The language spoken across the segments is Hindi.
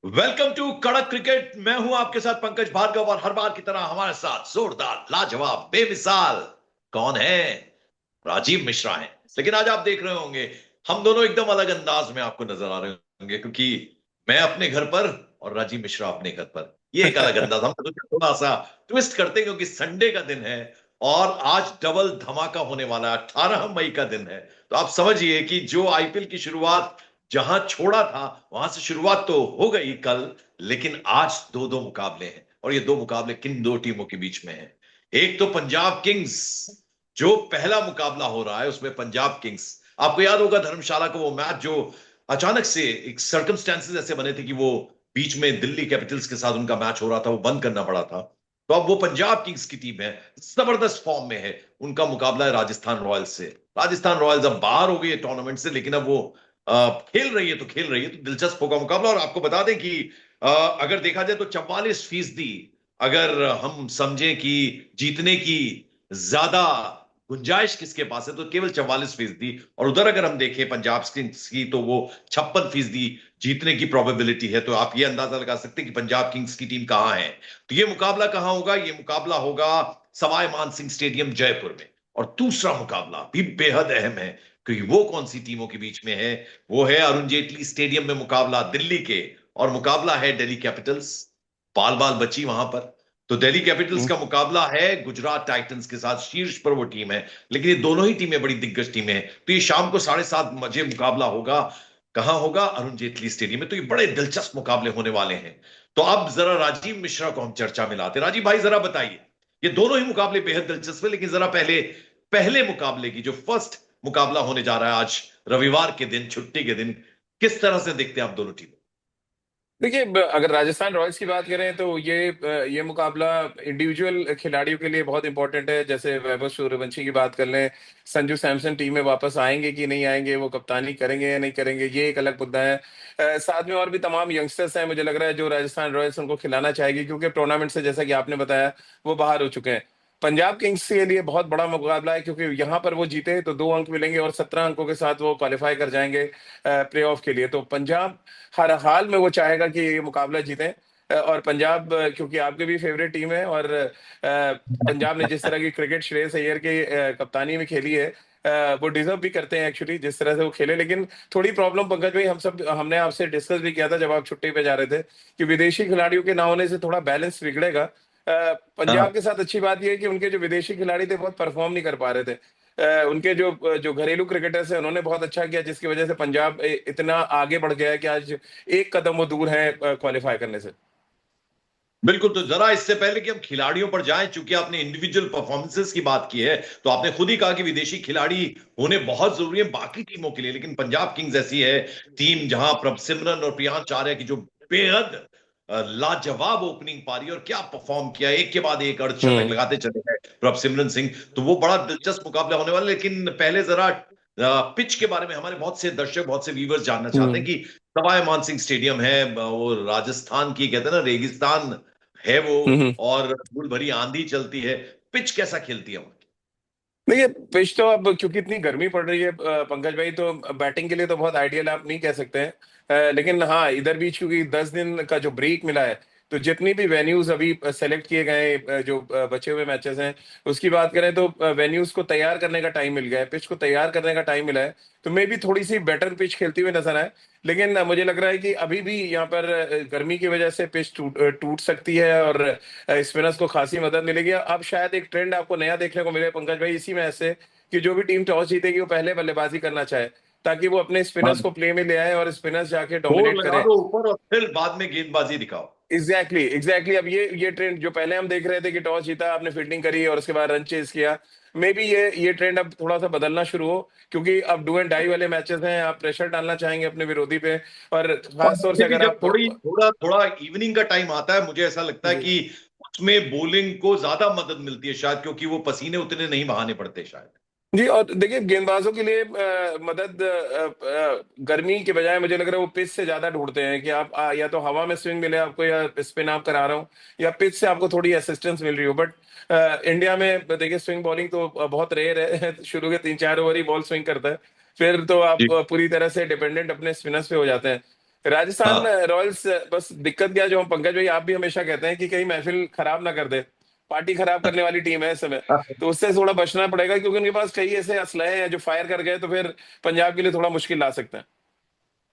वेलकम टू कड़क क्रिकेट। मैं हूं आपके साथ पंकज भार्गव और हर बार की तरह हमारे साथ जोरदार लाजवाब बेमिसाल कौन है? राजीव मिश्रा हैं। लेकिन आज आप देख रहे होंगे हम दोनों एकदम अलग अंदाज में आपको नजर आ रहे होंगे, क्योंकि मैं अपने घर पर और राजीव मिश्रा अपने घर पर। ये एक अलग अंदाज हम सोचे थोड़ा सा ट्विस्ट करते हैं, क्योंकि संडे का दिन है और आज डबल धमाका होने वाला है। 18 मई का दिन है। तो आप समझिए कि जो आईपीएल की शुरुआत जहां छोड़ा था वहां से शुरुआत तो हो गई कल, लेकिन आज दो दो मुकाबले हैं। और ये दो मुकाबले किन दो टीमों के बीच में है? एक तो पंजाब किंग्स, जो पहला मुकाबला हो रहा है उसमें पंजाब किंग्स, आपको याद होगा धर्मशाला का वो मैच जो अचानक से एक सर्कमस्टेंसेस ऐसे बने थे कि वो बीच में दिल्ली कैपिटल्स के साथ उनका मैच हो रहा था, वो बंद करना पड़ा था। तो अब वो पंजाब किंग्स की टीम है, जबरदस्त फॉर्म में है। उनका मुकाबला है राजस्थान रॉयल्स से। राजस्थान रॉयल्स अब बाहर हो गई है टूर्नामेंट से, लेकिन अब वो खेल रही है तो खेल रही है, तो दिलचस्प होगा मुकाबला। और आपको बता दें कि अगर देखा जाए तो 44% अगर हम समझें कि जीतने की ज्यादा गुंजाइश किसके पास है तो केवल 44%। और उधर अगर हम देखें पंजाब किंग्स की तो वो 56% जीतने की प्रोबेबिलिटी है। तो आप ये अंदाजा लगा सकते हैं कि पंजाब किंग्स की टीम कहां है। तो ये मुकाबला कहां होगा? ये मुकाबला होगा सवाई मानसिंह स्टेडियम जयपुर में। और दूसरा मुकाबला भी बेहद अहम है, क्योंकि वो कौन सी टीमों के बीच में है? वो है अरुण जेटली स्टेडियम में मुकाबला दिल्ली के, और मुकाबला है दिल्ली कैपिटल्स। बाल बाल बची वहां पर। तो दिल्ली कैपिटल्स हम्म। का मुकाबला है गुजरात टाइटंस के साथ, शीर्ष पर वो टीम है। लेकिन ये दोनों ही टीमें बड़ी दिग्गज टीमें हैं। तो ये शाम को 7:30 बजे मुकाबला होगा। कहां होगा? अरुण जेटली स्टेडियम में। तो ये बड़े दिलचस्प मुकाबले होने वाले हैं। तो अब जरा राजीव मिश्रा को हम चर्चा में लाते हैं। राजीव भाई जरा बताइए, ये दोनों ही मुकाबले बेहद दिलचस्प है, लेकिन जरा पहले पहले मुकाबले की जो फर्स्ट मुकाबला होने जा रहा है आज रविवार के दिन, छुट्टी के दिन, किस तरह से देखते हैं आप दोनों टीम? देखिए, अगर राजस्थान रॉयल्स की बात करें तो ये मुकाबला इंडिविजुअल खिलाड़ियों के लिए बहुत इंपॉर्टेंट है। जैसे वैभव सूर्यवंशी की बात कर लें, संजू सैमसन टीम में वापस आएंगे कि नहीं आएंगे, वो कप्तानी करेंगे या नहीं करेंगे, ये एक अलग मुद्दा है। साथ में और भी तमाम यंगस्टर्स हैं, मुझे लग रहा है, जो राजस्थान रॉयल्स उनको खिलाना चाहेगी, क्योंकि टूर्नामेंट से, जैसा कि आपने बताया, वो बाहर हो चुके हैं। पंजाब किंग्स के लिए बहुत बड़ा मुकाबला है, क्योंकि यहाँ पर वो जीते तो 2 अंक मिलेंगे और 17 अंकों के साथ वो क्वालिफाई कर जाएंगे प्ले ऑफ के लिए। तो पंजाब हर हाल में वो चाहेगा कि ये मुकाबला जीते। और पंजाब, क्योंकि आपके भी फेवरेट टीम है, और पंजाब ने जिस तरह की क्रिकेट श्रेयस अय्यर की कप्तानी में खेली है, वो डिजर्व भी करते हैं एक्चुअली, जिस तरह से वो खेले। लेकिन थोड़ी प्रॉब्लम, पंकज भाई, हमने आपसे डिस्कस भी किया था जब आप छुट्टी पे जा रहे थे, कि विदेशी खिलाड़ियों के ना होने से थोड़ा बैलेंस बिगड़ेगा। पंजाब के साथ अच्छी बात यह है कि उनके जो विदेशी खिलाड़ी थे बहुत परफॉर्म नहीं कर पा रहे थे। उनके जो जो घरेलू क्रिकेटर्स हैं, उन्होंने बहुत अच्छा किया, जिसकी वजह से पंजाब इतना आगे बढ़ गया है कि आज एक कदम वो दूर है क्वालिफाई करने से। बिल्कुल। तो जरा इससे पहले कि हम खिलाड़ियों पर जाएं, चूंकि आपने इंडिविजुअल परफॉर्मेंसेस की बात की है, तो आपने खुद ही कहा कि विदेशी खिलाड़ी होने बहुत जरूरी है बाकी टीमों के लिए। लेकिन पंजाब किंग्स ऐसी है टीम जहां प्रभसिमरन और प्रियांश आर्या की जो बेहद लाजवाब ओपनिंग पारी, और क्या परफॉर्म किया, एक के बाद एक अर्धशतक हम्म। लगाते चले गए प्रभसिमरन सिंह। तो वो बड़ा दिलचस्प मुकाबला होने वाला है। लेकिन पहले जरा पिच के बारे में हमारे बहुत से दर्शक, बहुत से व्यूवर्स जानना चाहते हैं हम्म। कि सवाई मानसिंह स्टेडियम है, वो राजस्थान की कहते हैं ना रेगिस्तान है वो, हम्म। और धूल भरी आंधी चलती है। पिच कैसा खेलती है वहां की? देखिए, पिच तो अब क्योंकि इतनी गर्मी पड़ रही है, पंकज भाई, तो बैटिंग के लिए तो बहुत आइडियल आप नहीं कह सकते हैं। लेकिन हाँ, इधर बीच क्योंकि 10 दिन का जो ब्रेक मिला है, तो जितनी भी वेन्यूज अभी सेलेक्ट किए गए, जो बचे हुए मैचेस हैं, उसकी बात करें तो वेन्यूज को तैयार करने का टाइम मिल गया है, पिच को तैयार करने का टाइम मिला है। तो मे भी थोड़ी सी बेटर पिच खेलती हुई नजर आए। लेकिन मुझे लग रहा है कि अभी भी यहाँ पर गर्मी की वजह से पिच टूट सकती है, और स्पिनर्स को खासी मदद मिलेगी। अब शायद एक ट्रेंड आपको नया देखने को मिले, पंकज भाई, इसी मैच से, कि जो भी टीम टॉस जीतेगी वो पहले बल्लेबाजी करना चाहे, ताकि वो अपने स्पिनर्स हाँ, को प्ले में ले आए और स्पिनर्स जाके दौड़ डोमिनेट लगा करें। दो ऊपर और फिर बाद में गेंदबाजी दिखाओ। एग्जैक्टली। अब ये ट्रेंड जो पहले हम देख रहे थे कि टॉस जीता, आपने फील्डिंग करी और उसके बाद रन चेज किया, मे बी ये ट्रेंड अब थोड़ा सा बदलना शुरू हो, क्योंकि अब डू एंड डाई वाले मैचेस हैं, आप प्रेशर डालना चाहेंगे अपने विरोधी पे। और और खास तौर से वैसे भी अगर जब आप। थोड़ी थोड़ा थोड़ा इवनिंग का टाइम आता है, मुझे ऐसा लगता है जी कि उसमें बॉलिंग को ज्यादा मदद मिलती है शायद, क्योंकि वो पसीने उतने नहीं बहाने पड़ते शायद। जी, और देखिए, गेंदबाजों के लिए मदद गर्मी के बजाय मुझे लग रहा है वो पिच से ज्यादा ढूंढते हैं, कि आप या तो हवा में स्विंग मिले आपको, या स्पिन आप करा रहा हूँ, या पिच से आपको थोड़ी असिस्टेंस मिल रही हो। बट इंडिया में देखिए, स्विंग बॉलिंग तो बहुत रेयर है। शुरू के 3-4 ओवर ही बॉल स्विंग करता है, फिर तो आप जी। पूरी तरह से डिपेंडेंट अपने स्पिनर्स पे हो जाते हैं। राजस्थान हाँ रॉयल्स बस दिक्कत क्या है, जो हम पंकज भाई आप भी हमेशा कहते हैं कि कहीं महफिल खराब ना कर दे, पार्टी खराब करने वाली टीम है इस समय। तो उससे थोड़ा बचना पड़ेगा, क्योंकि उनके पास कई ऐसे असलहे हैं जो फायर कर गए तो फिर पंजाब के लिए थोड़ा मुश्किल ला सकते हैं।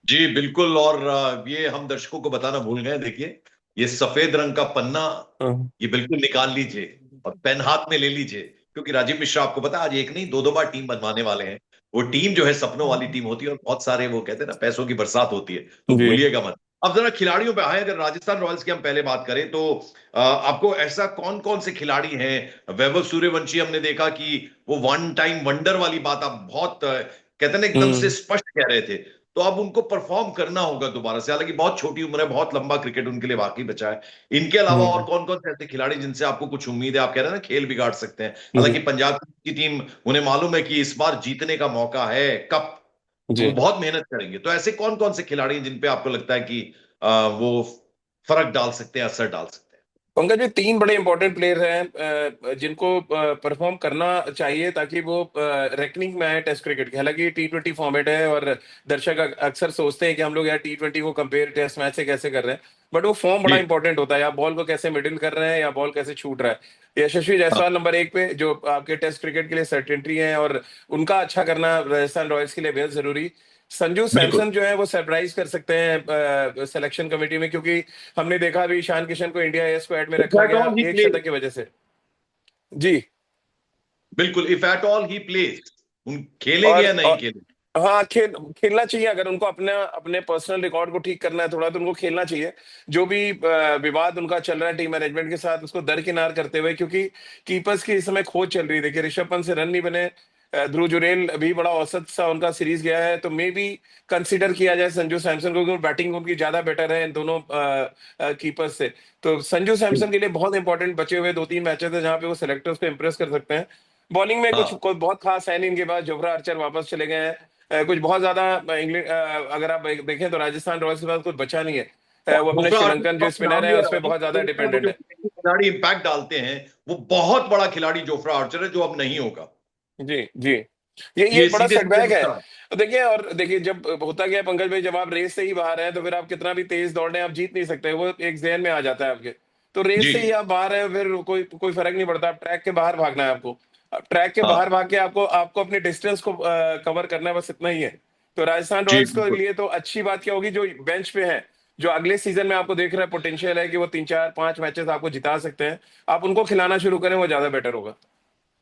जी बिल्कुल। और ये हम दर्शकों को बताना भूल गए, देखिए ये सफेद रंग का पन्ना, हाँ। ये बिल्कुल निकाल लीजिए और पेन हाथ में ले लीजिए, क्योंकि राजीव मिश्रा आपको पता है आज एक नहीं दो दो बार टीम बनवाने वाले हैं। वो टीम जो है सपनों वाली टीम होती है और बहुत सारे वो कहते हैं ना पैसों की बरसात होती है, तो जी। भूलिएगा मत। अब जरा खिलाड़ियों पे आए, अगर राजस्थान रॉयल्स की हम पहले बात करें तो आपको ऐसा कौन कौन से खिलाड़ी हैं? वैभव सूर्यवंशी हमने देखा कि वो वन टाइम वंडर वाली बात आप बहुत कहते हैं ना एकदम से हम्म। स्पष्ट कह रहे थे। तो अब उनको परफॉर्म करना होगा दोबारा से, हालांकि बहुत छोटी उम्र है, बहुत लंबा क्रिकेट उनके लिए बाकी बचा है। इनके अलावा और हम्म। कौन कौन से ऐसे खिलाड़ी जिनसे आपको कुछ उम्मीद है? आप कह रहे हैं ना खेल बिगाड़ सकते हैं, जी। हालांकि पंजाब की टीम उन्हें मालूम है कि इस बार जीतने का मौका है कप, तो वो जी। बहुत मेहनत करेंगे। तो ऐसे कौन कौन से खिलाड़ी हैं जिन पे आपको लगता है कि वो फर्क डाल सकते हैं, असर डाल सकते हैं? पंकज जी तीन बड़े इंपॉर्टेंट प्लेयर हैं जिनको परफॉर्म करना चाहिए ताकि वो रैंकिंग में आए टेस्ट क्रिकेट के। हालांकि T20 फॉर्मेट है और दर्शक अक्सर सोचते हैं कि हम लोग यार T20 को कंपेयर टेस्ट मैच से कैसे कर रहे हैं, बट वो फॉर्म बड़ा जी इंपॉर्टेंट होता है, या बॉल को कैसे मिडिल कर रहे हैं या बॉल कैसे छूट रहा है। यशस्वी हाँ जायसवाल नंबर 1 पे, जो आपके टेस्ट क्रिकेट के लिए सर्टेनिटी है, और उनका अच्छा करना राजस्थान रॉयल्स के लिए बेहद जरूरी। संजू बिल्कुल। सैमसन जो है वो सरप्राइज कर सकते हैं सिलेक्शन कमेटी में, क्योंकि हमने देखा अभी ईशान किशन को इंडिया ए स्क्वाड में इफ रखा एट गया ऑल ही एक प्लेज, शतक की वजह से। जी। बिल्कुल if at all he plays, उन खेलेंगे या नहीं और खेलेंगे? हाँ, खेलना चाहिए। अगर उनको अपने अपने पर्सनल रिकॉर्ड को ठीक करना है थोड़ा, तो उनको खेलना चाहिए। जो भी विवाद उनका चल रहा है टीम मैनेजमेंट के साथ, उसको दरकिनार करते हुए, क्योंकि कीपर्स की इस समय खोज चल रही है। देखिए ऋषभ पंत से रन नहीं बने, ध्रुव जुरेल अभी बड़ा औसत सा उनका सीरीज गया है, तो मे बी कंसीडर किया जाए संजू सैमसन को, क्योंकि बैटिंग उनकी ज्यादा बेटर है इन दोनों कीपर्स से। तो संजू सैमसन के लिए बहुत इंपॉर्टेंट बचे हुए 2-3 मैचेस है जहां पे वो सेलेक्टर्स को इंप्रेस कर सकते हैं। बॉलिंग में कुछ हाँ कोई बहुत खास है नहीं इनके पास। जोफ्रा आर्चर वापस चले गए हैं। कुछ बहुत ज्यादा इंग्लैंड, अगर आप देखें तो राजस्थान रॉयल्स के पास कुछ बचा नहीं है। और वो अपने जोफ्रा आर्चर श्रीलंकन का जो नाम स्पिनर है लिया उस पर राजीव, बहुत ज्यादा मुझे लगता है वो डिपेंडेंट जो है। खिलाड़ी इंपैक्ट डालते हैं वो बहुत बड़ा खिलाड़ी जोफ्रा आर्चर है, जो अब नहीं होगा। जी। जी। ये ये एक बड़ा सीधे सीधे सेटबैक है। नुकसान। तो देखिए, और देखिए जब होता क्या है पंकज भाई, जब आप रेस से ही बाहर हैं तो फिर आप कितना भी तेज दौड़े आप जीत नहीं सकते, वो एक जहन में आ जाता है आपके। तो रेस जी से ही आप बाहर हैं, फिर कोई कोई फर्क नहीं पड़ता। आप ट्रैक के बाहर भागना है आपको। अब ट्रैक के बाहर हाँ भाग के आपको आपको अपनी डिस्टेंस को कवर करना है, बस इतना ही है। तो राजस्थान जी रॉयल्स के बिल्कुल। लिए तो अच्छी बात क्या होगी, जो बेंच पे है, जो अगले सीजन में आपको देख रहे हैं पोटेंशियल है कि वो 3 4 5 मैचेस आपको जिता सकते हैं, आप उनको खिलाना शुरू करें, वो ज्यादा बेटर होगा।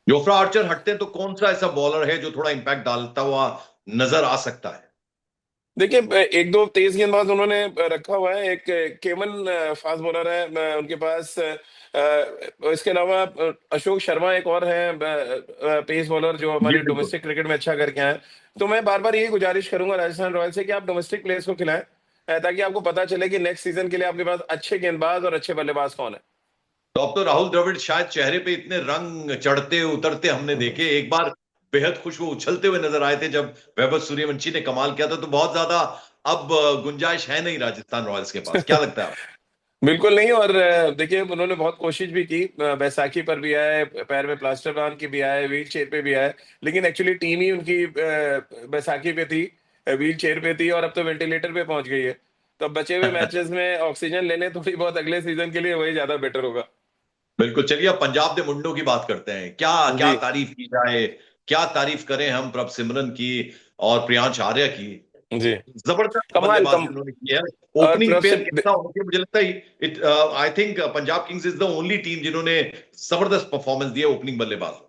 जोफ्रा आर्चर हटते हैं तो कौन सा ऐसा बॉलर है जो थोड़ा इंपैक्ट डालता हुआ नजर आ सकता है? देखिए एक दो तेज गेंदबाज उन्होंने रखा हुआ है। एक केमन फास्ट बॉलर है उनके पास। इसके अलावा अशोक शर्मा एक और है पेस बॉलर, जो जी हमारी बिल्कुल। डोमेस्टिक क्रिकेट में अच्छा करके आए हैं। तो मैं बार बार यही गुजारिश करूंगा राजस्थान रॉयल्स से कि आप डोमेस्टिक प्लेयर्स को खिलाएं, ताकि आपको पता चले कि नेक्स्ट सीजन के लिए आपके पास अच्छे गेंदबाज और अच्छे बल्लेबाज कौन है। तो अब तो राहुल द्रविड़ शायद चेहरे पे इतने रंग चढ़ते उतरते हमने देखे, एक बार बेहद खुश वो उछलते हुए नजर आए थे जब वैभव सूर्यवंशी ने कमाल किया था, तो बहुत ज्यादा अब गुंजाइश है नहीं राजस्थान रॉयल्स के पास, क्या लगता है आपको? बिल्कुल नहीं। और देखिए उन्होंने बहुत कोशिश भी की, बैसाखी पर भी आए, पैर में प्लास्टर बांध के भी आए, व्हील चेयर पे भी आए, लेकिन एक्चुअली टीम ही उनकी बैसाखी पे थी, व्हील चेयर पे थी, और अब तो वेंटिलेटर पे पहुंच गई है। तो अब बचे हुए मैचेस में ऑक्सीजन लेने थोड़ी बहुत अगले सीजन के लिए, वही ज्यादा बेटर होगा। बिल्कुल। चलिए अब पंजाब दे मुंडो की बात करते हैं। क्या क्या जी। तारीफ की जाए, क्या तारीफ करें हम प्रभ सिमरन की और प्रियांश आर्य की? जी। जबरदस्त कमाल बल्लेबाजी कम। उन्होंने की है। और ओपनिंग प्रभ से पेयर कैसा होना चाहिए मुझे लगता है, it I think Punjab Kings is the only team जिन्होंने जबरदस्त परफॉर्मेंस दिया ओपनिंग बल्लेबाज।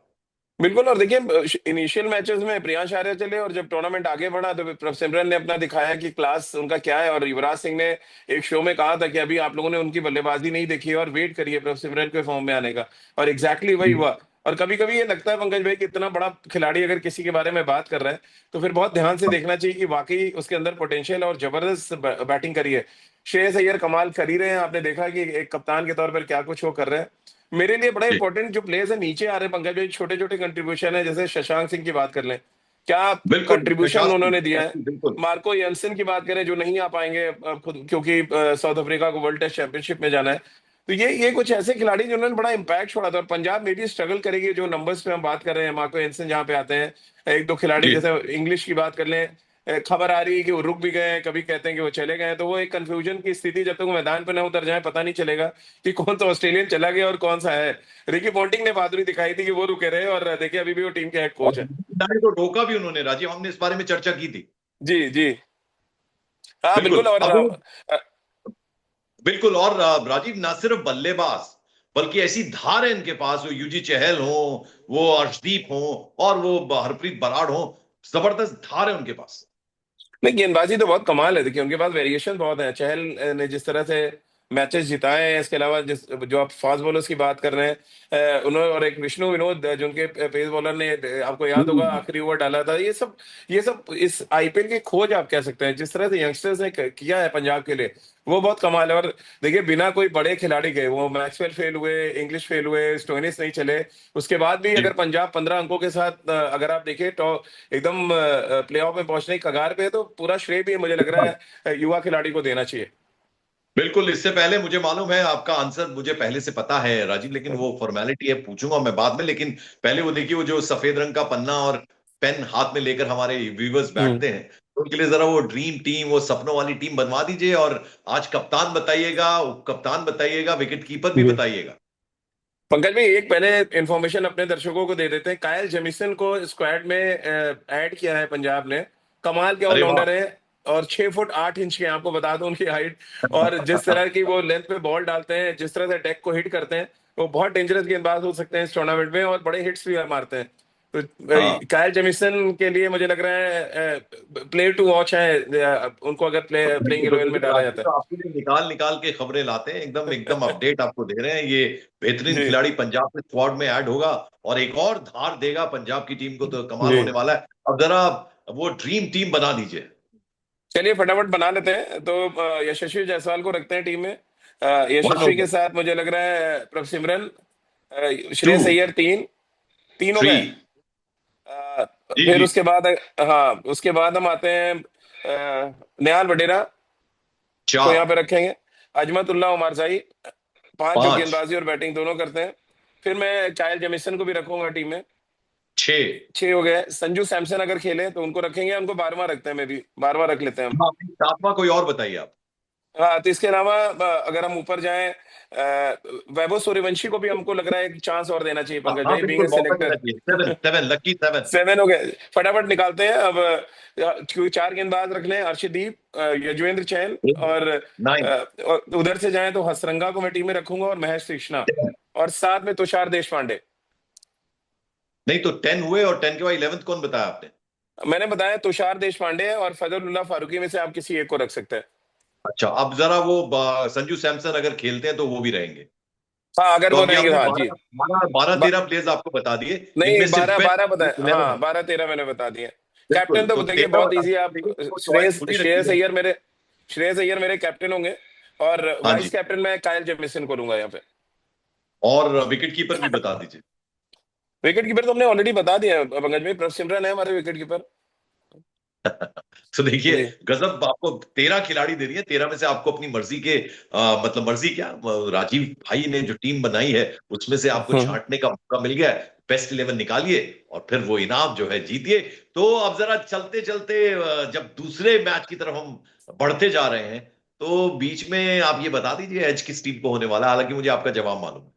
बिल्कुल। और देखिए इनिशियल मैचेस में प्रियांश आर्य चले, और जब टूर्नामेंट आगे बढ़ा तो प्रभ सिमरन ने अपना दिखाया कि क्लास उनका क्या है। और युवराज सिंह ने एक शो में कहा था कि अभी आप लोगों ने उनकी बल्लेबाजी नहीं देखी है और वेट करिए प्रभ सिमरन के फॉर्म में आने का, और एग्जैक्टली वही हुआ। और कभी कभी ये लगता है पंकज भाई कि इतना बड़ा खिलाड़ी अगर किसी के बारे में बात कर रहा है, तो फिर बहुत ध्यान से देखना चाहिए कि वाकई उसके अंदर पोटेंशियल और जबरदस्त बैटिंग करी है। श्रेयस अय्यर कमाल कर ही रहे हैं, आपने देखा कि एक कप्तान के तौर पर क्या कुछ वो कर रहे हैं। मेरे लिए बड़ा जी इंपॉर्टेंट जो प्लेयर्स है नीचे आ रहे हैं पंकज भाई, छोटे छोटे कंट्रीब्यूशन है, जैसे शशांक सिंह की बात कर लें, क्या बिल्कुल। कंट्रीब्यूशन प्रशांत उन्होंने दिया है। बिल्कुल। मार्को यंसन की बात करें, जो नहीं आ पाएंगे खुद, क्योंकि साउथ अफ्रीका को वर्ल्ड टेस्ट चैंपियनशिप में जाना है। तो ये कुछ ऐसे खिलाड़ी जिन्होंने बड़ा इंपैक्ट छोड़ा था। और पंजाब में भी स्ट्रगल करेगी, जो नंबर्स पे हम बात कर रहे हैं, मार्को यंसन जहाँ पे आते हैं, एक दो खिलाड़ी जी जैसे इंग्लिश की बात कर लें, खबर आ रही है कि वो रुक भी गए हैं, कभी कहते हैं कि वो चले गए हैं, तो वो एक कंफ्यूजन की स्थिति, जब तक वो मैदान पर ना उतर जाए पता नहीं चलेगा कि कौन सा ऑस्ट्रेलियन चला गया और कौन सा है। रिकी पॉन्टिंग ने बहादुरी दिखाई थी कि वो रुके रहे, और देखिए अभी भी वो टीम के हेड और कोच है। तो रोका भी उन्होंने राजीव, हमने इस बारे में चर्चा की थी। जी जी। हाँ बिल्कुल। बिल्कुल। और अब बिल्कुल, और राजीव ना सिर्फ बल्लेबाज, बल्कि ऐसी धार है इनके पास, वो यूजी चहल हो, वो अर्शदीप हो, और वो हरप्रीत बराड़ हो, जबरदस्त धार है उनके पास। नहीं, गेंदबाजी तो बहुत कमाल है, देखिए उनके पास वेरिएशन बहुत है। चहल ने जिस तरह से मैचेस जिताए हैं, इसके अलावा जिस जो आप फास्ट बॉलर्स की बात कर रहे हैं, उन्होंने, और एक विष्णु विनोद जो उनके पेस बॉलर ने, आपको याद होगा हम्म। आखिरी ओवर डाला था। ये सब इस आईपीएल की खोज आप कह सकते हैं, जिस तरह से यंगस्टर्स ने किया है पंजाब के लिए, वो बहुत कमाल है। और देखिए बिना कोई बड़े खिलाड़ी गए, वो मैक्सवेल फेल हुए, इंग्लिश फेल हुए, स्टोइनिस नहीं चले, उसके बाद भी जी अगर पंजाब 15 अंकों के साथ, अगर आप देखिए टॉप एकदम प्लेऑफ में पहुंचने की कगार पे है, तो पूरा श्रेय भी मुझे लग रहा है युवा खिलाड़ी को देना चाहिए। बिल्कुल। इससे पहले मुझे मालूम है आपका आंसर, मुझे पहले से पता है राजीव, लेकिन वो फॉर्मेलिटी है, पूछूंगा मैं बाद में। लेकिन पहले वो देखिए, वो जो सफेद रंग का पन्ना और पेन हाथ में लेकर हमारे व्यूवर्स हम्म। बैठते हैं, तो उनके लिए जरा वो ड्रीम टीम, वो सपनों वाली टीम बनवा दीजिए। और आज कप्तान बताइएगा, उप कप्तान बताइएगा, विकेट कीपर भी जी बताइएगा। पंकज भाई, एक पहले इंफॉर्मेशन अपने दर्शकों को दे देते हैं। कायल जेमिसन को स्क्वाड में ऐड किया है पंजाब ने। कमाल के अरे वाह। ऑलराउंडर है, और 6 फुट 8 इंच के हैं, आपको बता दूं उनकी हाइट। और जिस तरह की वो लेंथ पे बॉल डालते हैं, जिस तरह से डेक को हिट करते हैं, वो बहुत डेंजरस गेंदबाज हो सकते हैं इस टूर्नामेंट में, और बड़े हिट्स भी मारते हैं। तो हाँ, कायल जेमिसन के लिए मुझे लग रहा है प्लेयर टू वॉच है, उनको अगर प्लेइंग बिल्कुल 11 में बिल्कुल डाला राजीव, जाता तो आपके लिए निकाल निकाल के खबरें लाते हैं, एकदम एकदम है। अपडेट आपको दे रहे हैं। ये बेहतरीन जी खिलाड़ी पंजाब के स्क्वाड में ऐड होगा और एक और धार देगा पंजाब की टीम को, तो कमाल जी। होने वाला है। अब जरा वो ड्रीम टीम बना दीजिए। चलिए फटाफट बना लेते हैं। तो यशस्वी जायसवाल को रखते हैं टीम में। वन यशस्वी हो के गया। साथ मुझे लग रहा है प्रभसिमरन, टू। श्रेयस अय्यर, तीन। तीन हो थ्री। गए। अ, जी फिर जी। उसके बाद, हाँ उसके बाद हम आते हैं निहाल वडेरा को यहाँ चार। पे रखेंगे। अजमतुल्ला उमर जाई, पांच, जो पांच। गेंदबाजी और बैटिंग दोनों करते हैं। फिर मैं कायल जेमिसन को भी रखूंगा टीम में। छह। 6 हो गए। संजू सैमसन अगर खेले तो उनको रखेंगे, उनको 12वां रखते हैं, मैं भी 12वां रख लेते हैं हम। हाँ, सातवां कोई और बताइए आप। हाँ तो इसके अलावा अगर हम ऊपर जाएं, वैभव सूर्यवंशी को भी हमको लग रहा है एक चांस और देना चाहिए हाँ पंकज हाँ, भाई, बीइंग बिल्कुल ए मौका देना सिलेक्टर। चाहिए। Seven, seven, lucky seven. 7 हो गए। फटाफट निकालते हैं अब। क्योंकि 4 गेंदबाज रखने हैं, अर्शदीप, यजुवेंद्र चहल, और नाइन। उधर से जाएं तो हसरंगा को मैं टीम में रखूंगा, और महेश कृष्णा, और साथ में तुषार देशपांडे। नहीं तो 10 हुए, और 10 के बाद 11th कौन बताया आपने? मैंने बताया तुषार देशपांडे और फजलुल्लाह फारूकी में से आप किसी एक को रख सकते हैं। अच्छा, अब जरा वो संजू सैमसन अगर खेलते हैं तो वो भी रहेंगे। हाँ अगर तो वो अब ये रहेंगे, आपने हाँ जी। 12 12 12 बा, 13 प्लेयर्स आपको बता दिए, नहीं, इनमें से 12 12 बेस्ट बताए, 11 हाँ है। 12 13 मैंने बता दिए। कैप्टन बिल्कुल, तो तो देखिए 13 बहुत बता इजी है, दीजिए, आप लेकिन वो चॉइस श्रेयस खुद ही श्रेयस रखिए। अय्यर मेरे श्रेयस अय्यर मेरे कैप्टन होंगे, और हाँ वाइस जी। कैप्टन मैं कायल जेमिसन को लूंगा यहाँ पे। और विकेट कीपर भी बता दीजिए। विकेट कीपर तो हमने ऑलरेडी बता दिया है पंकज भाई, प्रभसिमरन है हमारे विकेट कीपर। तो देखिए, जी। गजब, आपको 13 खिलाड़ी दे दिए। 13 में से आपको अपनी मर्जी के, मतलब मर्जी क्या, राजीव भाई ने जो टीम बनाई है उसमें से आपको हम्म। छांटने का मौका मिल गया है। बेस्ट 11 निकालिए और फिर वो इनाम जो है जीतिए। तो अब जरा चलते चलते, जब दूसरे मैच की तरफ हम बढ़ते जा रहे हैं, तो बीच में आप ये बता दीजिए एज किस टीम को होने वाला है। हालांकि मुझे आपका जवाब मालूम है।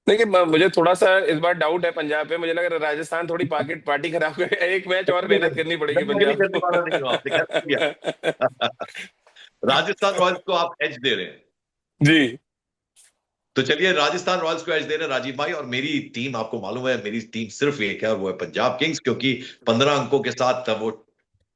देखिए मुझे थोड़ा सा इस बार डाउट है पंजाब पे। मुझे लग रहा है राजस्थान थोड़ी पार्टी पार्टी खराब कर, एक मैच और नहीं मेहनत नहीं करनी पड़ेगी नहीं, मैं भी पंजाब करने को। वाला नहीं हूं, आपने क्या किया। राजस्थान रॉयल्स को आप एज दे रहे हैं। जी तो चलिए, राजस्थान रॉयल्स को एज दे रहे हैं राजीव भाई। और मेरी टीम आपको मालूम है, मेरी टीम सिर्फ एक है, और वो है पंजाब किंग्स। क्योंकि 15 अंकों के साथ वो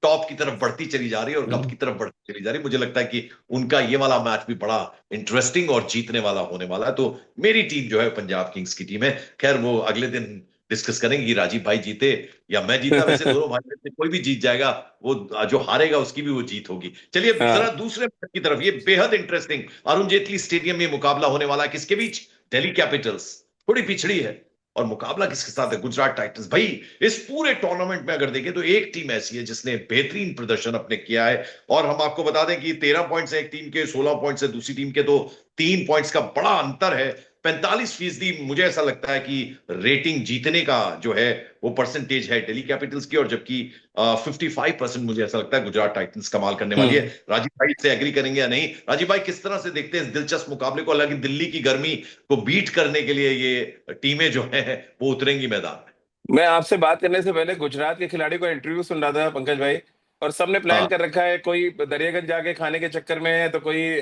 टॉप की तरफ बढ़ती चली जा रही है और कप की तरफ बढ़ती चली जा रही है। मुझे लगता है कि उनका ये वाला मैच भी बड़ा इंटरेस्टिंग और जीतने वाला होने वाला है। तो मेरी टीम जो है पंजाब किंग्स की टीम है। खैर, वो अगले दिन डिस्कस करेंगे कि राजीव भाई जीते या मैं जीता। वैसे दोनों भाई में से कोई भी जीत जाएगा, वो जो हारेगा उसकी भी वो जीत होगी। चलिए जरा हाँ। दूसरे मैच की तरफ, ये बेहद इंटरेस्टिंग अरुण जेटली स्टेडियम में मुकाबला होने वाला है। किसके बीच? दिल्ली कैपिटल्स थोड़ी पिछड़ी है, और मुकाबला किसके साथ है? गुजरात टाइटंस। भाई, इस पूरे टूर्नामेंट में अगर देखें तो एक टीम ऐसी है जिसने बेहतरीन प्रदर्शन अपने किया है। और हम आपको बता दें कि 13 पॉइंट्स है एक टीम के, 16 पॉइंट्स है दूसरी टीम के, तो 3 पॉइंट्स का बड़ा अंतर है। 45% मुझे ऐसा लगता है कि रेटिंग जीतने का जो है वो परसेंटेज है दिल्ली कैपिटल्स की, और जबकि 55% मुझे ऐसा लगता है गुजरात टाइटंस कमाल करने वाली है। हम्म। राजीव भाई इससे एग्री करेंगे या नहीं? राजीव भाई किस तरह से देखते हैं इस दिलचस्प मुकाबले को? हालांकि दिल्ली की गर्मी को बीट करने के लिए ये टीमें जो है वो उतरेंगी मैदान में। मैं आपसे बात करने से पहले गुजरात के खिलाड़ी को इंटरव्यू सुन रहा था पंकज भाई, और सबने प्लान हाँ कर रखा है, कोई दरियागंज जाके खाने के चक्कर में है, तो कोई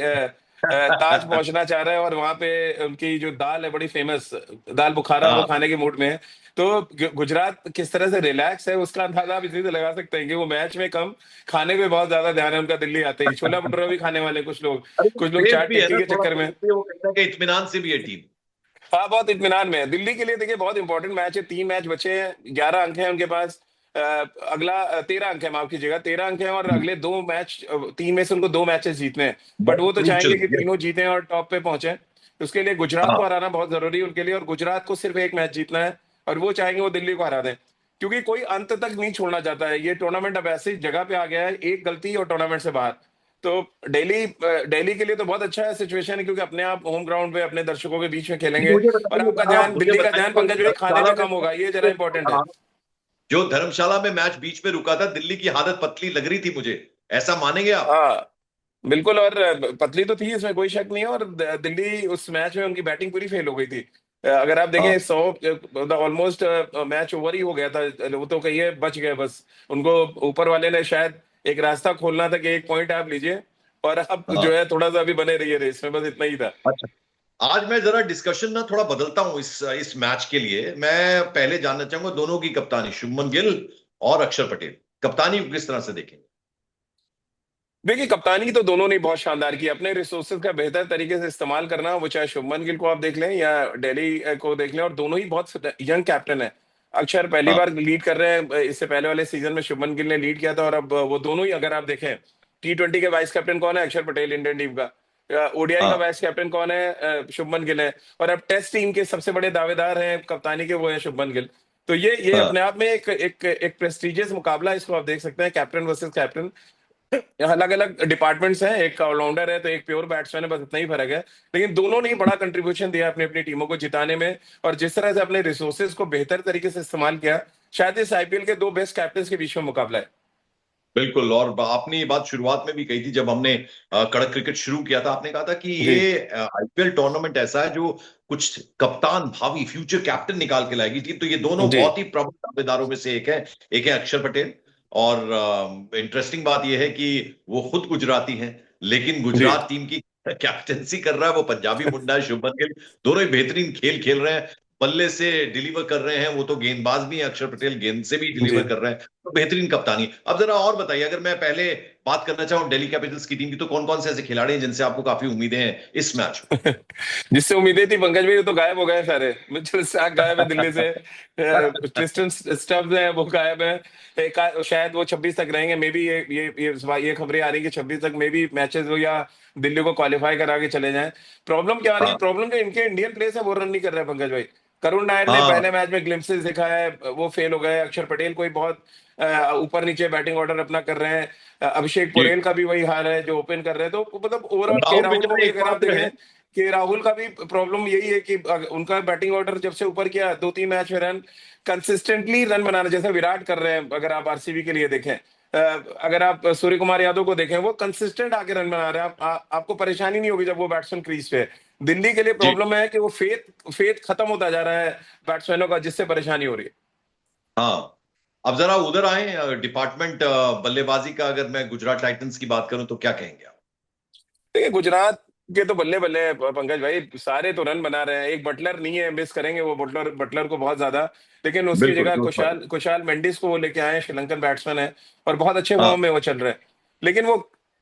ताज पहुंचना चाह रहा है, और वहां पे उनकी जो दाल है बड़ी फेमस, दाल बुखारा, वो हाँ खाने के मूड में है। तो गुजरात किस तरह से रिलैक्स है उसका अंदाजा आप इसी से लगा सकते हैं कि वो मैच में कम, खाने पे बहुत ज्यादा ध्यान है उनका। दिल्ली आते ही छोला भटूरा भी खाने वाले कुछ लोग, अरे वो कुछ लोग सेफ चाट भी है टिक्की ना के थोड़ा चक्कर सा, में। इसलिए वो कहता है कि इत्मीनान से भी है टीम। हाँ, बहुत इत्मीनान में है दिल्ली के लिए। देखिए बहुत इंपॉर्टेंट मैच है, 3 मैच बचे हैं, 11 अंक है उनके पास। अगला 13 अंक है, माफ कीजिएगा, 13 अंक है, और अगले 2 मैच, 3 में से उनको 2 मैचेस जीतने हैं। बट बहुत वो तो क्रूशल। चाहेंगे कि तीनों जीतें और टॉप पे पहुंचे। तो उसके लिए गुजरात हाँ को हराना बहुत जरूरी है उनके लिए, और गुजरात को सिर्फ एक मैच जीतना है, और वो चाहेंगे वो दिल्ली को हरा दें, क्योंकि कोई अंत तक नहीं छोड़ना चाहता है। ये टूर्नामेंट अब ऐसी जगह पे आ गया है, एक गलती और टूर्नामेंट से बाहर। तो दिल्ली के लिए तो बहुत अच्छा है सिचुएशन है, क्योंकि अपने आप होम ग्राउंड पे अपने दर्शकों के बीच में खेलेंगे। मुझे और बताइए आपका जरा, ध्यान, मुझे दिल्ली का बताइए ध्यान जो पंकज भाई खाने धर्मशाला पे में कम होगा, ये जरा इंपॉर्टेंट है। हाँ, जो धर्मशाला में मैच बीच में रुका था, दिल्ली की हालत पतली लग रही थी मुझे, ऐसा मानेंगे आप? हाँ बिल्कुल, और पतली तो थी, इसमें कोई शक नहीं है, और दिल्ली उस मैच में उनकी बैटिंग पूरी फेल हो गई थी। अगर आप हाँ देखें 100, ऑलमोस्ट मैच ओवर ही हो गया था, वो तो कहिए बच गए बस। उनको ऊपर वाले ने शायद एक रास्ता खोलना था कि एक पॉइंट आप लीजिए, और आप हाँ। जो है थोड़ा सा अभी बने रहिए रेस में, बस इतना ही था। अच्छा, आज मैं जरा डिस्कशन ना थोड़ा बदलता हूं इस मैच के लिए। मैं पहले जानना चाहूंगा दोनों की कप्तानी, शुभमन गिल और अक्षर पटेल, कप्तानी को किस तरह से देखेंगे? देखिए कप्तानी तो दोनों ने बहुत शानदार की, अपने रिसोर्सेज का बेहतर तरीके से इस्तेमाल करना, वो चाहे शुभमन गिल को आप देख लें या दिल्ली को देख लें, और दोनों ही बहुत यंग कैप्टन है। अक्षर पहली हाँ बार लीड कर रहे हैं, इससे पहले वाले सीजन में शुभमन गिल ने लीड किया था, और अब वो दोनों ही, अगर आप देखें T20 के वाइस कैप्टन कौन है? अक्षर पटेल इंडियन टीम का। ओडीआई का हाँ वाइस कैप्टन कौन है? शुभमन गिल है। और अब टेस्ट टीम के सबसे बड़े दावेदार हैं कप्तानी के, वो है शुभमन गिल। तो ये हाँ। अपने आप में एक प्रेस्टिजियस मुकाबला, इसको आप देख सकते हैं, कैप्टन वर्सेस कैप्टन। अलग अलग डिपार्टमेंट्स हैं, एक ऑलराउंडर है तो एक प्योर बैट्समैन है, बस इतना ही फर्क है। लेकिन दोनों ने ही बड़ा कंट्रीब्यूशन दिया अपनी अपनी टीमों को जिताने में, और जिस तरह से अपने रिसोर्सेज को बेहतर तरीके से इस्तेमाल किया, शायद इस आईपीएल के 2 बेस्ट कैप्टन के बीच में मुकाबला है। बिल्कुल, और आपने ये बात शुरुआत में भी कही थी जब हमने कड़क क्रिकेट शुरू किया था। आपने कहा था कि जी ये आईपीएल टूर्नामेंट ऐसा है जो कुछ कप्तान, भावी फ्यूचर कैप्टन निकाल के लाएगी टीम। तो ये दोनों जी बहुत ही प्रमुख दावेदारों में से एक है अक्षर पटेल। और इंटरेस्टिंग बात यह है कि वो खुद गुजराती हैं, लेकिन जी। गुजरात टीम की कैप्टनसी कर रहा है वो पंजाबी मुंडा है शुभमन गिल। दोनों ही बेहतरीन खेल खेल रहे हैं, बल्ले से डिलीवर कर रहे हैं। वो तो गेंदबाज भी हैं, अक्षर पटेल गेंद से भी जी डिलीवर कर रहे हैं। तो बेहतरीन कप्तानी। अब जरा और बताइए, अगर मैं पहले बात करना चाहूं दिल्ली कैपिटल्स की टीम की, तो कौन कौन से ऐसे खिलाड़ी हैं जिनसे आपको काफी उम्मीदें हैं इस मैच जिससे उम्मीदें थी पंकज भाई, वो तो गायब हो गए सारे। मिचेल स्टार्क गायब है दिल्ली से, में? ट्रिस्टन स्टब्स है वो गायब है। शायद वो 26 तक रहेंगे, मे बी। ये खबरें आ रही है कि 26 तक मे बी मैचेस हो, या दिल्ली को क्वालिफाई करा के चले जाएं। प्रॉब्लम क्या आ रही है? हाँ प्रॉब्लम जो इनके इंडियन प्लेयर्स है वो रन नहीं कर रहे हैं पंकज भाई। करुण नायर ने हाँ पहले मैच में ग्लिम्पसेस दिखाया है, वो फेल हो गए। अक्षर पटेल कोई बहुत ऊपर नीचे बैटिंग ऑर्डर अपना कर रहे हैं। अभिषेक जी। पुरेल का भी वही हाल है जो ओपन कर रहे हैं। तो मतलब ओवरऑल के राहुल राहुल को बेचारे भी एक अगर बार आप जो है। देखें, कि राहुल का भी प्रॉब्लम यही है कि उनका बैटिंग ऑर्डर जब से ऊपर किया, 2-3 मैच में रन कंसिस्टेंटली रन बनाना, जैसे विराट कर रहे हैं। अगर आप आरसीबी के लिए देखें, अगर आप सूर्य कुमार यादव को देखें, वो कंसिस्टेंट आके रन बना रहे हैं। आपको परेशानी नहीं होगी जब वो बैट्समैन क्रीज पे है। दिल्ली के लिए जी। प्रॉब्लम है कि वो फेथ फेथ खत्म होता जा रहा है बैट्समैनों का, जिससे परेशानी हो रही है। हाँ, अब जरा उधर आए डिपार्टमेंट बल्लेबाजी का। अगर मैं गुजरात टाइटंस की बात करूं तो क्या कहेंगे आप? देखिए गुजरात के तो बल्ले बल्ले हैं पंकज भाई, सारे तो रन बना रहे हैं। एक बटलर नहीं है, मिस करेंगे वो बटलर बटलर को बहुत ज्यादा। लेकिन उसकी बिल्कुल जगह जोश पर। कुशाल कुशाल मेंडिस को वो लेके आए हैं, श्रीलंकन बैट्समैन है, और बहुत अच्छे हाँ फॉर्म में वो चल रहे हैं। लेकिन वो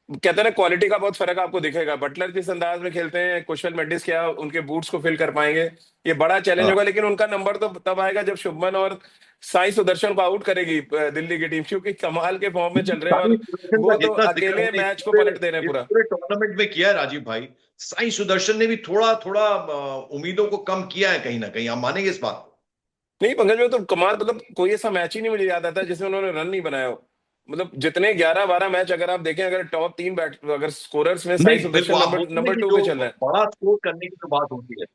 कहते हैं ना, क्वालिटी का बहुत फर्क आपको दिखेगा। बटलर जिस अंदाज में खेलते हैं, कुशल मेंडिस क्या उनके बूट्स को फिल कर पाएंगे? ये बड़ा चैलेंज हाँ। होगा। लेकिन उनका नंबर तो तब आएगा जब शुभमन और साई सुदर्शन को आउट करेगी दिल्ली की टीम, क्योंकि कमाल के फॉर्म में चल रहे हैं, साई और सुदर्शन का वो तो जितना जिक्र अकेले हमने मैच को पलट दे रहे हैं इस पूरा। पूरे टूर्नामेंट में किया है राजीव भाई, साई सुदर्शन ने भी थोड़ा थोड़ा उम्मीदों को कम किया है कहीं ना कहीं। आप मानेंगे इस बात को? नहीं पंकज भाई, तो कमाल, मतलब कोई ऐसा मैच ही नहीं मुझे याद आता है जिसमें उन्होंने रन नहीं बनाया हो। मतलब जितने 11-12 मैच अगर आप देखें, अगर टॉप 3 अगर स्कोरर्स में साई नहीं, फिर वो सुदर्शन आप नंबर बोलते हैं नंबर कि 2 जो पे चल रहा है। बड़ा स्कोर करने की तो बात होती है।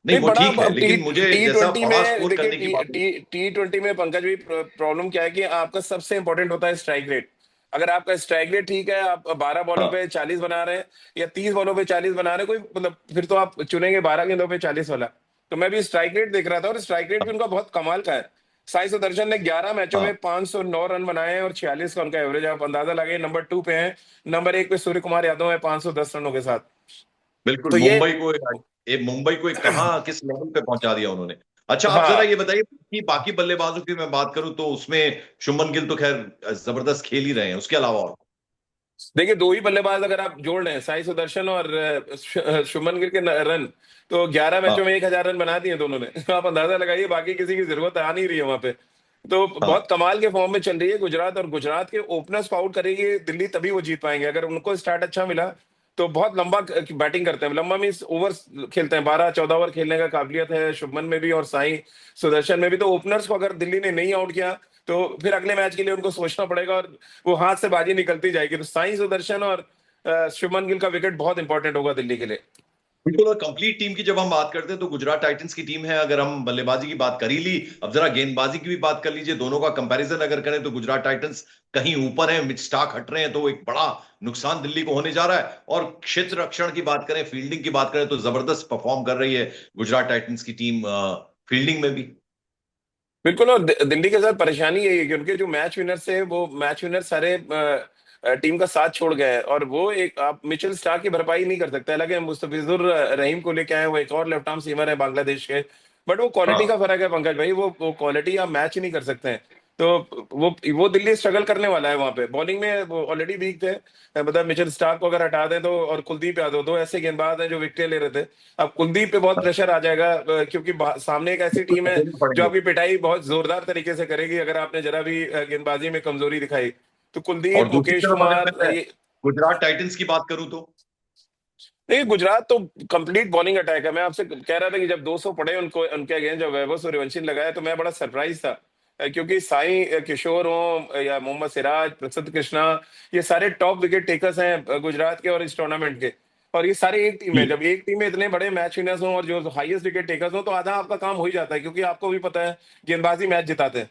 नहीं नहीं वो बड़ा ठीक है, टी लेकिन मुझे टी जैसा ट्वेंटी बड़ा में स्कोर देखिए, करने की बात है। टी ट्वेंटी में पंकज भी प्रॉब्लम क्या है कि आपका सबसे इंपॉर्टेंट होता है स्ट्राइक रेट। अगर आपका स्ट्राइक रेट ठीक है, आप 12 बॉलों हाँ पे 40 बना रहे हैं या 30 बॉलों पे 40 बना रहे हैं, कोई मतलब फिर तो आप चुनेंगे 12 गेंदों पे 40 वाला। तो मैं भी स्ट्राइक रेट देख रहा था और स्ट्राइक रेट भी उनका बहुत कमाल का है। साई सुदर्शन ने 11 मैचों हाँ में 509 रन बनाए हैं और 46 का उनका एवरेज, आप अंदाजा लगाइए। नंबर 2 पे है, नंबर 1 पे सूर्य कुमार यादव है 510 रनों के साथ। बिल्कुल। तो ये मुंबई को एक कहाँ किस लेवल पे पहुंचा दिया उन्होंने। अच्छा आप जरा हाँ ये बताइए कि बाकी बल्लेबाजों की मैं बात करूं तो उसमें शुभमन गिल तो खैर जबरदस्त खेल ही रहे हैं, उसके अलावा और। देखिए, दो ही बल्लेबाज अगर आप जोड़ लें, साई सुदर्शन और शुभमन गिल के रन, तो 11 हाँ मैचों में 1000 रन बना दिए दोनों ने। आप अंदाजा लगाइए, बाकी किसी की जरूरत आ नहीं रही है वहां पे। तो हाँ बहुत कमाल के फॉर्म में चल रही है गुजरात, और गुजरात के ओपनर्स को आउट करेगी दिल्ली तभी वो जीत पाएंगे। अगर उनको स्टार्ट अच्छा मिला तो बहुत लंबा बैटिंग करते हैं, लंबा मीन्स ओवर खेलते हैं, 12-14 ओवर खेलने का काबिलियत है शुभमन में भी और साई सुदर्शन में भी। तो ओपनर्स को अगर दिल्ली ने नहीं आउट किया तो फिर अगले मैच के लिए उनको सोचना पड़ेगा और वो हाथ से बाजी निकलती जाएगी। तो साई सुदर्शन और शुभमन गिल का विकेट बहुत इंपॉर्टेंट होगा दिल्ली के लिए। बिल्कुल। और कंप्लीट टीम की जब हम बात करते हैं तो गुजरात टाइटंस की टीम है। अगर हम बल्लेबाजी की बात कर ही ली, अब जरा गेंदबाजी की भी बात कर लीजिए। दोनों का कंपैरिजन अगर करें तो गुजरात टाइटंस कहीं ऊपर है, मिच स्टार्क हट रहे हैं, तो एक बड़ा नुकसान दिल्ली को होने जा रहा है। और क्षेत्र रक्षण की बात करें, फील्डिंग की बात करें तो जबरदस्त परफॉर्म कर रही है गुजरात टाइटंस की टीम फील्डिंग में भी। बिल्कुल, और दिल्ली के साथ परेशानी यही है कि उनके जो मैच विनर्स है वो मैच विनर सारे टीम का साथ छोड़ गए हैं, और वो एक आप मिचेल स्टार्क की भरपाई नहीं कर सकते। हालांकि मुस्तफिजुर रहीम को लेके आए, वो एक और लेफ्ट आर्म सीमर है बांग्लादेश के, बट वो क्वालिटी हाँ का फर्क है पंकज भाई। वो क्वालिटी आप मैच ही नहीं कर सकते हैं। तो वो दिल्ली स्ट्रगल करने वाला है वहां पे। बॉलिंग में वो ऑलरेडी वीक थे, मतलब मिचेल स्टार्क को अगर हटा दें तो, और कुलदीप यादव, दो ऐसे गेंदबाज हैं जो विकेट ले रहे थे। अब कुलदीप पे बहुत प्रेशर आ जाएगा क्योंकि सामने एक ऐसी टीम है देने जो पड़ेंगे। आपकी पिटाई बहुत जोरदार तरीके से करेगी अगर आपने जरा भी गेंदबाजी में कमजोरी दिखाई। तो और कुलदीप, दूसरी मुकेश तरफ अगर कुमार, मैं ये गुजरात टाइटंस की बात करूं तो देखिए, गुजरात तो कंप्लीट बॉलिंग अटैक है। मैं आपसे कह रहा था कि जब 200 पड़े उनको, उनके अगेंस्ट जब वैभव सूर्यवंशी ने लगाया तो मैं बड़ा सरप्राइज था, क्योंकि साई किशोर हो या मोहम्मद सिराज, प्रसिद्ध कृष्णा, ये सारे टॉप विकेट टेकर्स हैं गुजरात के और इस टूर्नामेंट के। और ये सारे एक टीम है। जी जब एक टीम में इतने बड़े मैच विनर्स हों और जो हाईएस्ट विकेट टेकर्स हों तो आधा आपका काम हो ही जाता है, क्योंकि आपको भी पता है गेंदबाजी मैच जिताते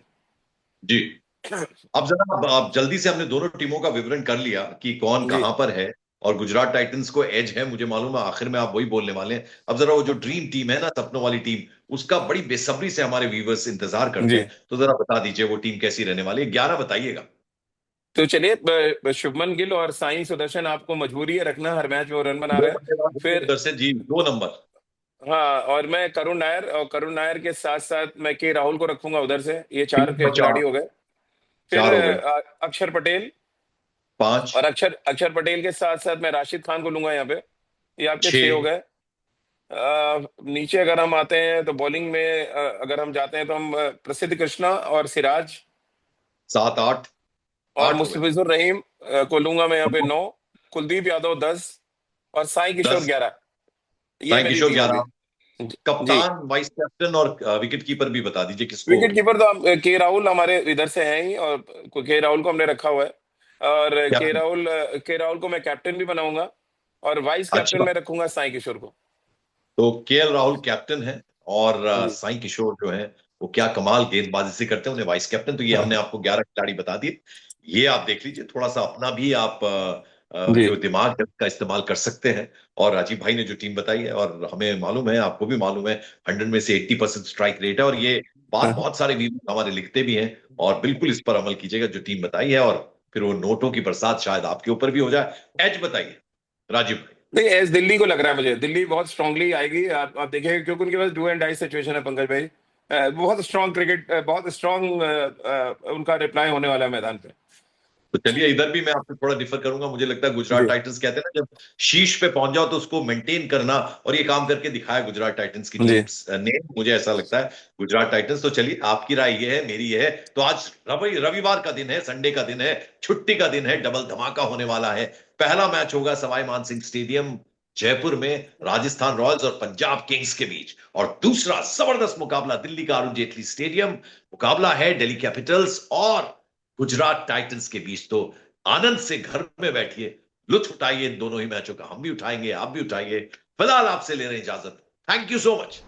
जी। हैं। अब जरा अब जल्दी से हमने दोनों टीमों का विवरण कर लिया कि कौन जी। कहां पर है। और गुजरात टाइटंस को एज है, मुझे मालूम है आखिर में आप वही बोलने वाले हैं। अब जरा वो जो ड्रीम टीम है ना, सपनों वाली टीम, उसका बड़ी बेसब्री से हमारे व्यूवर्स इंतजार करते जी, हैं। तो जरा बता दीजिए वो टीम कैसी रहने वाली है, 11 बताइएगा। तो चलिए, शुभमन गिल और साई सुदर्शन आपको मजबूरी है रखना, हर मैच में वो रन बना दो रहे हैं। बल्लेबाज होंगे फिर उधर से जी, 2 नंबर। हाँ, और मैं करुण नायर, और करुण नायर के साथ साथ मैं के राहुल को रखूंगा उधर से। ये चार 3 के और 4, खिलाड़ी हो गए। फिर 4 हो गए। अक्षर पटेल, 5, और अक्षर पटेल के साथ साथ मैं राशिद खान को लूंगा यहाँ पे। ये आपके 6 हो 6, गए। नीचे अगर हम आते हैं तो बॉलिंग में अगर हम जाते हैं तो हम प्रसिद्ध कृष्णा और सिराज 7, 8, और 8 हो गए। मुस्तफिजुर रहीम को लूंगा मैं यहाँ पे 9, कुलदीप यादव 10 और साई किशोर 10, 11। ये साई मेरी किशोर टीम होगी। 11। जी। कप्तान, वाइस कैप्टन और विकेट कीपर भी बता दीजिए किसको। विकेट कीपर तो हम के राहुल हमारे इधर से हैं ही, और के राहुल को हमने रखा हुआ है। और के राहुल को मैं कैप्टन भी बनाऊंगा, और वाइस कैप्टन अच्छा, में रखूंगा साई किशोर को। तो केएल राहुल कैप्टन है और जी। साई किशोर जो है वो क्या कमाल गेंदबाजी से करते हैं, उन्हें वाइस कैप्टन। तो ये हमने आपको 11 खिलाड़ी बता दिए। ये आप देख लीजिए, थोड़ा सा अपना भी आप जी। जो दिमाग है उसका इस्तेमाल कर सकते हैं। और राजीव भाई ने जो टीम बताई है, और हमें मालूम है, आपको भी मालूम है, 100 में से 80% स्ट्राइक रेट है। और ये बात बहुत सारे व्यूअर्स हमारे लिखते भी हैं। और बिल्कुल इस पर अमल कीजिएगा जो टीम बताई है, और फिर वो नोटों की बरसात शायद आपके ऊपर भी हो जाए। एज बताइए राजीव भाई। नहीं, एस दिल्ली को लग रहा है मुझे, दिल्ली बहुत स्ट्रांगली आएगी। आप देखिए, क्योंकि उनके पास डू एंड डाई सिचुएशन है पंकज भाई। बहुत स्ट्रांग क्रिकेट, बहुत स्ट्रांग उनका रिप्लाई होने वाला है मैदान पे। तो चलिए, इधर भी मैं आपसे थोड़ा डिफर करूंगा। मुझे लगता है गुजरात जी। टाइटंस कहते हैं ना, जब शीर्ष पे पहुंच जाओ तो उसको मेंटेन करना, और ये काम करके दिखाया गुजरात टाइटंस की जी। टीम ने। मुझे ऐसा लगता है गुजरात टाइटंस। तो चलिए, आपकी राय ये है, मेरी ये है। तो आज रविवार का दिन है, संडे का दिन है, छुट्टी का दिन है, डबल धमाका होने वाला है। पहला मैच होगा सवाई मानसिंह स्टेडियम जयपुर में, राजस्थान रॉयल्स और पंजाब किंग्स के बीच। और दूसरा जबरदस्त मुकाबला दिल्ली का अरुण जेटली स्टेडियम, मुकाबला है दिल्ली कैपिटल्स और गुजरात टाइटंस के बीच। तो आनंद से घर में बैठिए, लुत्फ उठाइए इन दोनों ही मैचों का। हम भी उठाएंगे, आप भी उठाइए। फिलहाल आपसे ले रहे हैं इजाजत। Thank you so much.